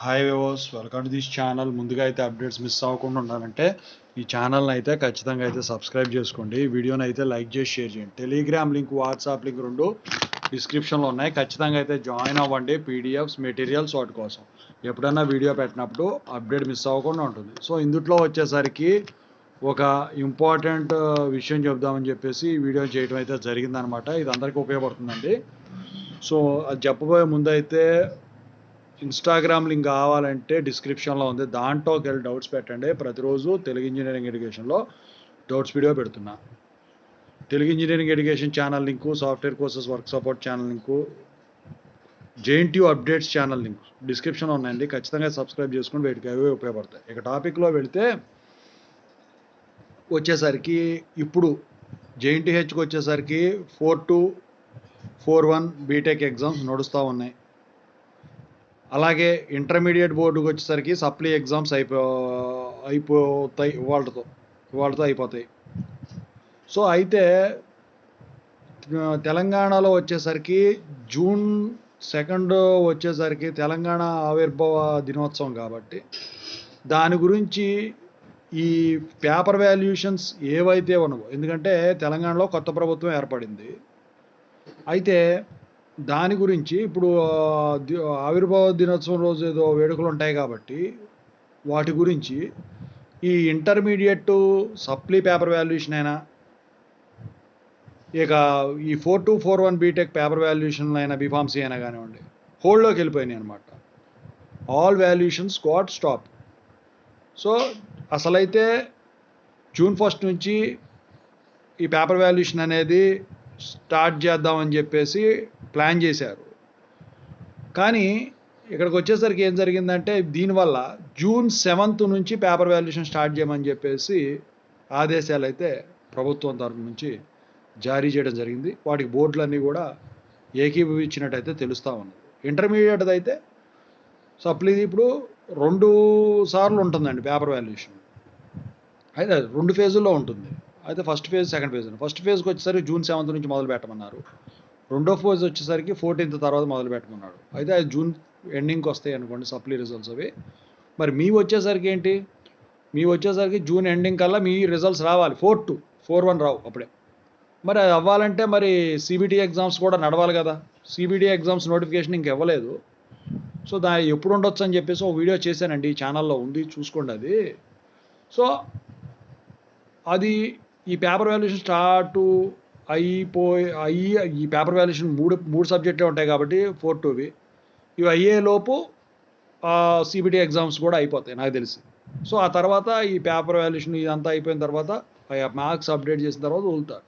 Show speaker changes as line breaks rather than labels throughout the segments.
Hi viewers, welcome to this channel. ముందుగా అయితే updates miss అవ్వకుండా ఉండాలంటే ఈ ఛానల్ని అయితే ఖచ్చితంగా అయితే సబ్స్క్రైబ్ చేసుకోండి. వీడియోని అయితే లైక్ చేసి షేర్ చేయండి. టెలిగ్రామ్ లింక్, వాట్సాప్ లింక్ రెండు డిస్క్రిప్షన్లో ఉన్నాయి. ఖచ్చితంగా అయితే జాయిన్ అవ్వండి. పీడిఎఫ్స్, మెటీరియల్స్ వాటి కోసం ఎప్పుడన్నా వీడియో పెట్టినప్పుడు అప్డేట్ మిస్ అవ్వకుండా ఉంటుంది. సో ఇందులో వచ్చేసరికి ఒక ఇంపార్టెంట్ విషయం చెప్దామని చెప్పేసి ఈ వీడియో చేయడం అయితే జరిగిందనమాట. ఇది అందరికీ ఉపయోగపడుతుందండి. సో అది చెప్పబోయే ముందు అయితే ఇన్స్టాగ్రామ్ లింక్ కావాలంటే డిస్క్రిప్షన్లో ఉంది. దాంట్లోకి వెళ్ళి డౌట్స్ పెట్టండి. ప్రతిరోజు తెలుగు ఇంజనీరింగ్ ఎడ్యుకేషన్లో డౌట్స్ వీడియో పెడుతున్నా. Telugu engineering education channel link, software courses work support channel link, JNTU updates channel link డిస్క్రిప్షన్లో ఉన్నాయండి. ఖచ్చితంగా సబ్స్క్రైబ్ చేసుకుని వీటికి అవే ఉపయోగపడతాయి. ఇక టాపిక్లో వెళితే వచ్చేసరికి ఇప్పుడు జేఎన్టీహెచ్కి వచ్చేసరికి 4-2-4-1 బీటెక్ ఎగ్జామ్స్ నడుస్తూ ఉన్నాయి. అలాగే ఇంటర్మీడియట్ బోర్డుకి వచ్చేసరికి సప్లీ ఎగ్జామ్స్ అయిపోతాయి. వాళ్ళతో అయిపోతాయి. సో అయితే తెలంగాణలో వచ్చేసరికి June 2 వచ్చేసరికి తెలంగాణ ఆవిర్భావ దినోత్సవం కాబట్టి దాని గురించి ఈ పేపర్ వాల్యుయేషన్స్ ఏవైతే ఉన్నావో, ఎందుకంటే తెలంగాణలో కొత్త ప్రభుత్వం ఏర్పడింది. అయితే దాని గురించి ఇప్పుడు ఆవిర్భావ దినోత్సవం రోజు ఏదో వేడుకలు ఉంటాయి కాబట్టి వాటి గురించి ఈ ఇంటర్మీడియట్ సప్లీ పేపర్ వాల్యుయేషన్ అయినా, ఇక ఈ 4-2-4-1 బీటెక్ పేపర్ వాల్యుయేషన్ అయినా, బీఫార్మసీ అయినా కానివ్వండి, హోల్డ్లోకి వెళ్ళిపోయినాయి అనమాట. All valuations got stop. So అసలైతే June 1 నుంచి ఈ పేపర్ వాల్యుయేషన్ అనేది స్టార్ట్ చేద్దామని చెప్పేసి ప్లాన్ చేశారు. కానీ ఇక్కడికి వచ్చేసరికి ఏం జరిగిందంటే దీనివల్ల June 7 నుంచి పేపర్ వాల్యుయేషన్ స్టార్ట్ చేయమని చెప్పేసి ఆదేశాలు అయితే ప్రభుత్వం తరఫు నుంచి జారీ చేయడం జరిగింది. వాటికి బోర్డులన్నీ కూడా ఏకీభవించినట్టయితే తెలుస్తూ ఉన్నది. ఇంటర్మీడియట్ అయితే సప్లీది ఇప్పుడు 2 సార్లు ఉంటుందండి పేపర్ వాల్యుయేషన్. అయితే 2 ఫేజుల్లో ఉంటుంది. అయితే first phase, second phase. First ఫేజ్కి వచ్చేసరికి June 7 నుంచి మొదలు పెట్టమన్నారు. రెండో ఫేజ్ వచ్చేసరికి 14th తర్వాత మొదలు పెట్టమన్నాడు. అయితే అది జూన్ ఎండింగ్కి వస్తాయి అనుకోండి సప్లీ రిజల్ట్స్ అవి. మరి మీ వచ్చేసరికి ఏంటి? మీ వచ్చేసరికి జూన్ ఎండింగ్ కల్లా మీ రిజల్ట్స్ రావాలి. 4-2-4-1 రావు అప్పుడే. మరి అది అవ్వాలంటే మరి సిబిటీ ఎగ్జామ్స్ కూడా నడవాలి కదా. సిబిటీ ఎగ్జామ్స్ నోటిఫికేషన్ ఇంక ఇవ్వలేదు. సో ఎప్పుడు ఉండొచ్చు అని చెప్పేసి ఒక వీడియో చేశానండి, ఈ ఛానల్లో ఉంది, చూసుకోండి అది. సో అది ఈ పేపర్ వాల్యుయేషన్ స్టార్ట్ అయ్యి ఈ పేపర్ వాల్యుయేషన్ మూడు సబ్జెక్టులే ఉంటాయి కాబట్టి 4-2వి ఇవి అయ్యేలోపు సిబిటీ ఎగ్జామ్స్ కూడా అయిపోతాయి నాకు తెలిసి. సో ఆ తర్వాత ఈ పేపర్ వాల్యుయేషన్ ఇదంతా అయిపోయిన తర్వాత మార్క్స్ అప్డేట్ చేసిన తర్వాత వదులుతారు.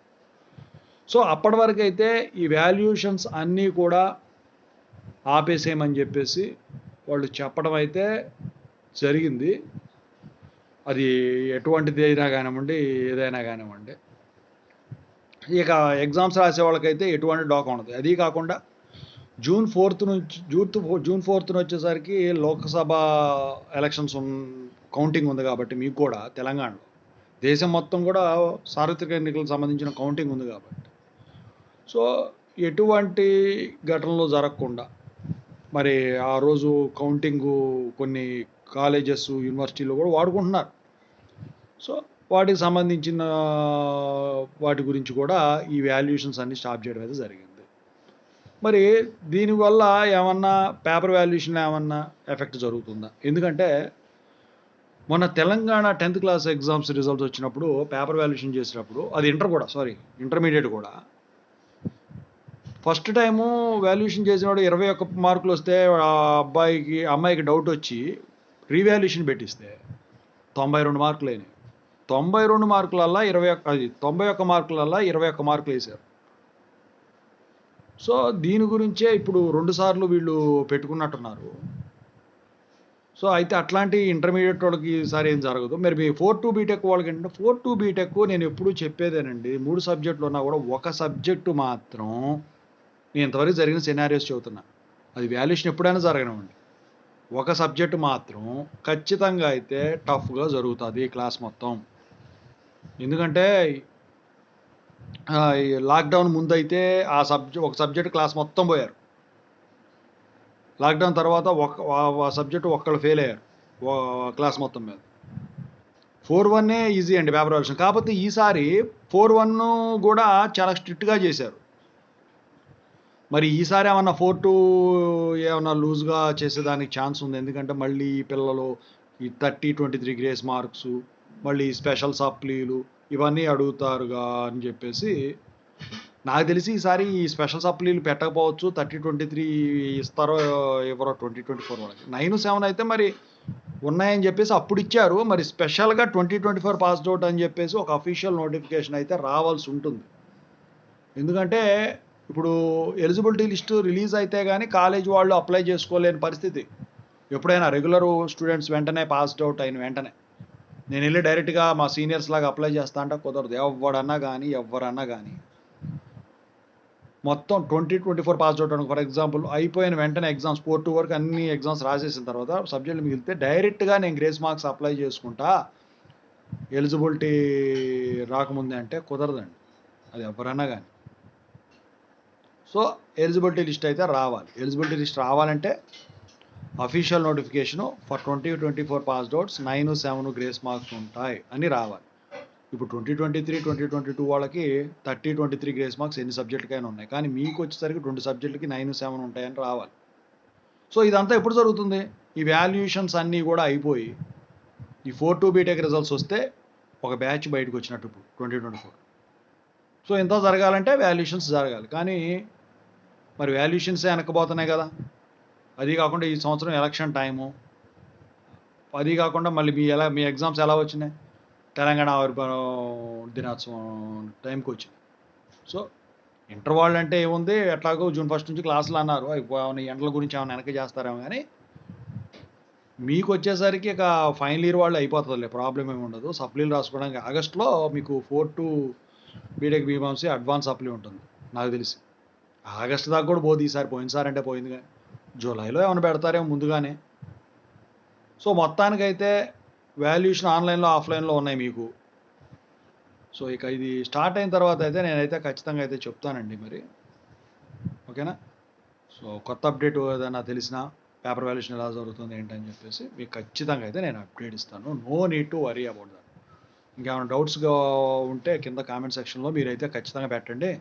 సో అప్పటి వరకు అయితే ఈ వాల్యుయేషన్స్ అన్నీ కూడా ఆపేసేయమని చెప్పేసి వాళ్ళు చెప్పడం అయితే జరిగింది. అది ఎటువంటిది అయినా కానివ్వండి, ఏదైనా కానివ్వండి. ఇక ఎగ్జామ్స్ రాసే వాళ్ళకైతే ఎటువంటి డోకా ఉండదు. అది కాకుండా June 4 వచ్చేసరికి లోక్సభ ఎలక్షన్స్ కౌంటింగ్ ఉంది కాబట్టి మీకు కూడా తెలంగాణలో, దేశం మొత్తం కూడా సార్వత్రిక ఎన్నికలకు సంబంధించిన కౌంటింగ్ ఉంది కాబట్టి, సో ఎటువంటి ఘటనలు జరగకుండా మరి ఆ రోజు కౌంటింగు కొన్ని కాలేజెస్, యూనివర్సిటీలు కూడా వాడుకుంటున్నారు. సో వాటికి సంబంధించిన వాటి గురించి కూడా ఈ వాల్యుయేషన్స్ అన్ని స్టాప్ చేయడం అయితే జరిగింది. మరి దీనివల్ల ఏమన్నా పేపర్ వాల్యుయేషన్లో ఏమన్నా ఎఫెక్ట్ జరుగుతుందా? ఎందుకంటే మొన్న Telangana 10th class exams results వచ్చినప్పుడు పేపర్ వాల్యుయేషన్ చేసినప్పుడు, అది ఇంటర్మీడియట్ కూడా ఫస్ట్ టైము వాల్యుయేషన్ చేసినప్పుడు 21 మార్కులు వస్తే అమ్మాయికి డౌట్ వచ్చి రీవాల్యుయేషన్ పెట్టిస్తే 92 మార్కులు అయినాయి. 92 మార్కులల్లా 91 మార్కులల్లా 21 మార్కులు వేశారు. సో దీని గురించే ఇప్పుడు 2 సార్లు వీళ్ళు పెట్టుకున్నట్టున్నారు. సో అయితే అట్లాంటి ఇంటర్మీడియట్ వాళ్ళకి ఈసారి ఏం జరగదు. మరి మీ 4-2 బీటెక్ వాళ్ళకి ఏంటంటే 4-2 బీటెక్ నేను ఎప్పుడూ చెప్పేదేనండి, 3 సబ్జెక్టులు ఉన్నా కూడా ఒక సబ్జెక్టు మాత్రం, నేను ఇంతవరకు జరిగిన సినారియోస్ చెబుతున్నా, అది వాల్యుయేషన్ ఎప్పుడైనా జరగనివ్వండి, ఒక సబ్జెక్టు మాత్రం ఖచ్చితంగా అయితే టఫ్గా జరుగుతుంది క్లాస్ మొత్తం. ఎందుకంటే లాక్డౌన్ ముందు అయితే ఒక సబ్జెక్ట్ క్లాస్ మొత్తం పోయారు. లాక్డౌన్ తర్వాత సబ్జెక్టు ఒక్కళ్ళు ఫెయిల్ అయ్యారు క్లాస్ మొత్తం మీద. 4-1 ఈజీ అండి పేపర్ వాల్యుయేషన్. కాకపోతే ఈసారి 4-1 కూడా చాలా స్ట్రిక్ట్గా చేశారు. మరి ఈసారి ఏమన్నా 4-2 ఏమన్నా లూజ్గా చేసేదానికి ఛాన్స్ ఉంది. ఎందుకంటే మళ్ళీ పిల్లలు ఈ 30-23 గ్రేస్ మార్క్స్, మళ్ళీ స్పెషల్ సప్లీలు ఇవన్నీ అడుగుతారుగా అని చెప్పేసి నాకు తెలిసి ఈసారి ఈ స్పెషల్ సప్లీలు పెట్టకపోవచ్చు. 30-23 ఇస్తారో ఎవరో 2024 వాళ్ళకి. 9-7 అయితే మరి ఉన్నాయని చెప్పేసి అప్పుడు ఇచ్చారు. మరి స్పెషల్గా 2024 పాస్డ్ అవుట్ అని చెప్పేసి ఒక అఫీషియల్ నోటిఫికేషన్ అయితే రావాల్సి ఉంటుంది. ఎందుకంటే ఇప్పుడు ఎలిజిబిలిటీ లిస్టు రిలీజ్ అయితే కానీ కాలేజ్ వాళ్ళు అప్లై చేసుకోలేని పరిస్థితి. ఎప్పుడైనా రెగ్యులర్ స్టూడెంట్స్ వెంటనే పాస్డ్ అవుట్ అయిన వెంటనే నేను వెళ్ళి డైరెక్ట్గా మా సీనియర్స్ లాగా అప్లై చేస్తా అంటే కుదరదు. ఎవరన్నా కానీ మొత్తం 2024 పాస్డ్ అవుట్ అని ఫర్ ఎగ్జాంపుల్ అయిపోయిన వెంటనే ఎగ్జామ్స్ 4-2 వరకు అన్ని ఎగ్జామ్స్ రాసేసిన తర్వాత సబ్జెక్టులు మిగిలితే డైరెక్ట్గా నేను గ్రేస్ మార్క్స్ అప్లై చేసుకుంటా ఎలిజిబిలిటీ రాకముందే అంటే కుదరదండి. అది ఎవరన్నా కానీ. సో ఎలిజిబిలిటీ లిస్ట్ అయితే రావాలి. ఎలిజిబిలిటీ లిస్ట్ రావాలంటే official notification for 2024 passed outs 9-7 grace marks ఉంటాయి అని రావాలి. ఇప్పుడు 2023, 2022 వాళ్ళకి 30-23 గ్రేస్ మార్క్స్ ఎన్ని సబ్జెక్టులకైనా ఉన్నాయి. కానీ మీకు వచ్చేసరికి 2 సబ్జెక్టులకి 9-7 ఉంటాయని రావాలి. సో ఇదంతా ఎప్పుడు జరుగుతుంది? ఈ వాల్యుయేషన్స్ అన్నీ కూడా అయిపోయి ఈ 4-2 బీటెక్ రిజల్ట్స్ వస్తే ఒక బ్యాచ్ బయటకు వచ్చినట్టు ఇప్పుడు 2024. సో ఇంత జరగాలంటే వాల్యుయేషన్స్ జరగాలి. కానీ మరి వాల్యుయేషన్సే వెనక్కిపోతున్నాయి కదా. అది కాకుండా ఈ సంవత్సరం ఎలక్షన్ టైము, అది కాకుండా మళ్ళీ మీ ఎగ్జామ్స్ ఎలా వచ్చినాయి? తెలంగాణ ఆవిర్భావ దినోత్సవం టైంకి వచ్చింది. సో ఇంటర్ వాళ్ళు అంటే ఏముంది, ఎట్లాగో June 1 నుంచి క్లాసులు అన్నారు. ఈ ఎండల గురించి ఏమైనా వెనక్కి చేస్తారేమో కానీ మీకు వచ్చేసరికి ఇక ఫైనల్ ఇయర్ వాళ్ళు అయిపోతుందిలే, ప్రాబ్లం ఏమి ఉండదు. సప్లీలు రాసుకోవడానికి ఆగస్టులో మీకు 4-2 బీటెక్ బీఫార్మసీ అడ్వాన్స్ సప్లీ ఉంటుంది నాకు తెలిసి. ఆగస్టు దాకా కూడా పోదు ఈసారి. పోయినసారి అంటే పోయింది కానీ జూలైలో ఏమైనా పెడతారేమో ముందుగానే. సో మొత్తానికైతే వాల్యుయేషన్ ఆన్లైన్లో ఆఫ్లైన్లో ఉన్నాయి మీకు. సో ఇక ఇది స్టార్ట్ అయిన తర్వాత అయితే నేనైతే ఖచ్చితంగా అయితే చెప్తానండి మరి. ఓకేనా? సో కొత్త అప్డేట్ ఏదైనా తెలిసినా పేపర్ వాల్యుయేషన్ ఎలా జరుగుతుంది ఏంటని చెప్పేసి మీకు ఖచ్చితంగా అయితే నేను అప్డేట్ ఇస్తాను. No need to worry about that. ఇంకేమైనా డౌట్స్గా ఉంటే కింద కామెంట్ సెక్షన్లో మీరైతే ఖచ్చితంగా పెట్టండి.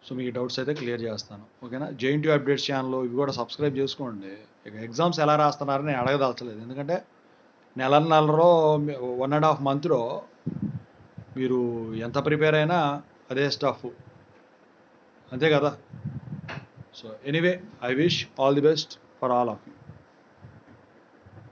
సో మీకు డౌట్స్ అయితే క్లియర్ చేస్తాను. ఓకేనా? JNTU అప్డేట్స్ ఛానల్ ఇవి కూడా సబ్స్క్రైబ్ చేసుకోండి. ఇక ఎగ్జామ్స్ ఎలా రాస్తున్నారని నేను అడగదలచలేదు. ఎందుకంటే నెలలో 1.5 మంత్లో మీరు ఎంత ప్రిపేర్ అయినా అదే స్టఫ్, అంతే కదా. So anyway, I wish all the best for all of you.